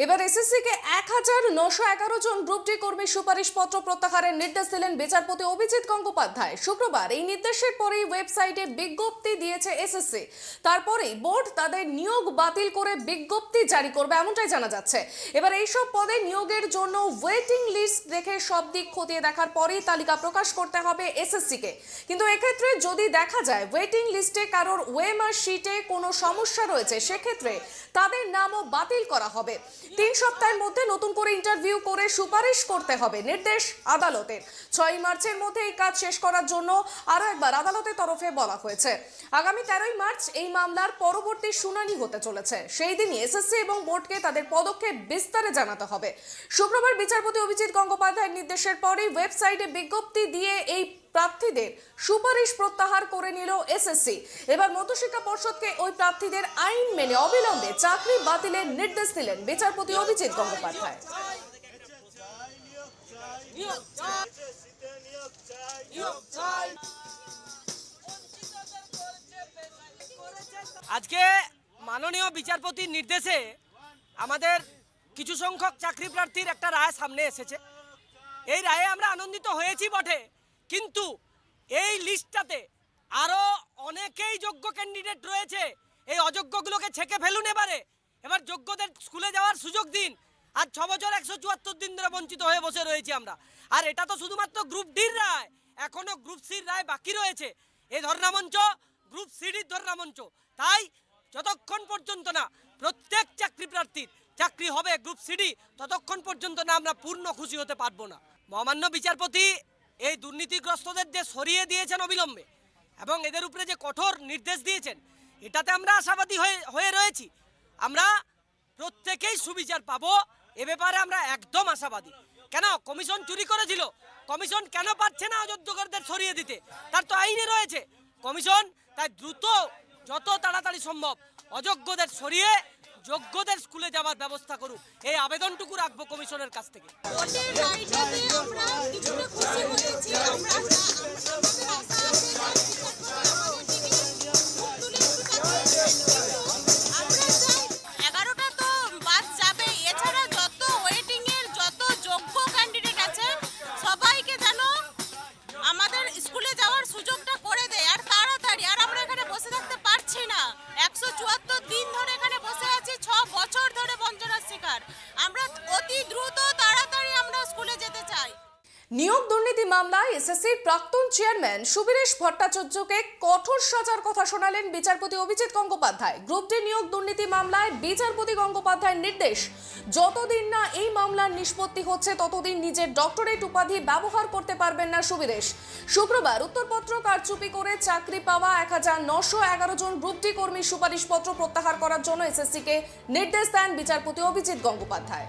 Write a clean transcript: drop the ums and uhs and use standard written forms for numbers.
এবার এসএসসি কে 1911 জন group D কর্মী সুপারিশপত্র প্রত্যাহারের নির্দেশ দিলেন বিচারপতি অভিজিৎ গঙ্গোপাধ্যায়। শুক্রবার এই নির্দেশের পরেই ওয়েবসাইটে বিজ্ঞপ্তি দিয়েছে এসএসসি। তারপরেই বোর্ড তাদের নিয়োগ বাতিল করে বিজ্ঞপ্তি জারি করবে এমনটাই জানা যাচ্ছে। এবার এইসব পদে নিয়োগের জন্য ওয়েটিং লিস্ট দেখে সব দিক খতিয়ে দেখার পরেই তালিকা প্রকাশ করতে হবে এসএসসি কে। কিন্তু এক্ষেত্রে যদি দেখা যায় ওয়েটিং লিস্টে কারোর ওএমআর শিটে কোনো সমস্যা রয়েছে, সেক্ষেত্রে তাদের নামও বাতিল করা হবে। 3 সপ্তাহের মধ্যে নতুন করে ইন্টারভিউ করে সুপারিশ করতে হবে নির্দেশ আদালতের। 6 মার্চের মধ্যে এই কাজ শেষ করার জন্য আরো একবার আদালতের তরফে বলা হয়েছে। আগামী 13 মার্চ এই মামলার পরবর্তী শুনানি হতে চলেছে। সেই দিনই এসএসসি এবং বোর্ডকে তাদের পদক্ষেপ বিস্তারে জানাতে হবে। শুক্রবার বিচারপতি অভিজিৎ গঙ্গোপাধ্যায়ের নির্দেশের পরেই ওয়েবসাইটে বিজ্ঞপ্তি দিয়ে এই প্রার্থীদের সুপারিশ প্রত্যাহার করে নিল এসএসসি। এবার মধ্যশিক্ষা পর্ষদকে ওই প্রার্থীদের আইন মেনে অবিলম্বে চাকরি বাতিলের নির্দেশ দিলেন বিচারপতি অভিজিৎ গঙ্গোপাধ্যায়। আজকে মাননীয় বিচারপতির নির্দেশে আমাদের কিছু সংখ্যক চাকরি প্রার্থীর একটা রায় সামনে এসেছে। এই রায়ে আমরা আনন্দিত হয়েছি বটে, কিন্তু এই লিস্টটাতে আরও অনেকেই যোগ্য ক্যান্ডিডেট রয়েছে। এই অযোগ্যগুলোকে ছেঁকে ফেলুন। এবার যোগ্যদের স্কুলে যাওয়ার সুযোগ দিন। আজ 6 বছর 174 দিন ধরে বঞ্চিত হয়ে বসে রয়েছি আমরা। আর এটা তো শুধুমাত্র গ্রুপ ডির রায়, এখনো গ্রুপ সির রায় বাকি রয়েছে। এই ধর্ণামঞ্চ গ্রুপ সিডির ধর্ণামঞ্চ। তাই যতক্ষণ পর্যন্ত না প্রত্যেক চাকরি প্রার্থীর চাকরি হবে গ্রুপ সিডি, ততক্ষণ পর্যন্ত না আমরা পূর্ণ খুশি হতে পারবো না। মহামান্য বিচারপতি এই দুর্নীতিগ্রস্তদের যে সরিয়ে দিয়েছেন অবিলম্বে এবং এদের উপরে যে কঠোর নির্দেশ দিয়েছেন, এটাতে আমরা আশাবাদী হয়ে রয়েছি। আমরা প্রত্যেকেই সুবিচার পাবো, এ ব্যাপারে আমরা একদম আশাবাদী। কেন কমিশন চুরি করেছিল? কমিশন কেন পারছে না অযোগ্যদের সরিয়ে দিতে? তার তো আইনে রয়েছে। কমিশন তাই দ্রুত যত তাড়াতাড়ি সম্ভব অযোগ্যদের সরিয়ে যোগ্যদের স্কুলে যাওয়ার ব্যবস্থা করুক, এই আবেদনটুকু রাখবো কমিশনের কাছ থেকে। নিয়োগ দুর্নীতি মামলায় এসএসসির প্রাক্তন চেয়ারম্যান সুবীরেশ ভট্টাচার্যকে কঠোর সাজার কথা শোনালেন বিচারপতি অভিজিৎ গঙ্গোপাধ্যায়। গ্রুপ ডি নিয়োগ দুর্নীতি মামলায় বিচারপতি গঙ্গোপাধ্যায়ের নির্দেশ, যতদিন না এই মামলার নিষ্পত্তি হচ্ছে ততদিন নিজের ডক্টরেট উপাধি ব্যবহার করতে পারবেন না সুবীরেশ। শুক্রবার উত্তরপত্র কারচুপি করে চাকরি পাওয়া 1911 জন গ্রুপ ডি কর্মীর সুপারিশপত্র প্রত্যাহার করার জন্য এসএসসিকে নির্দেশ দেন বিচারপতি অভিজিৎ গঙ্গোপাধ্যায়।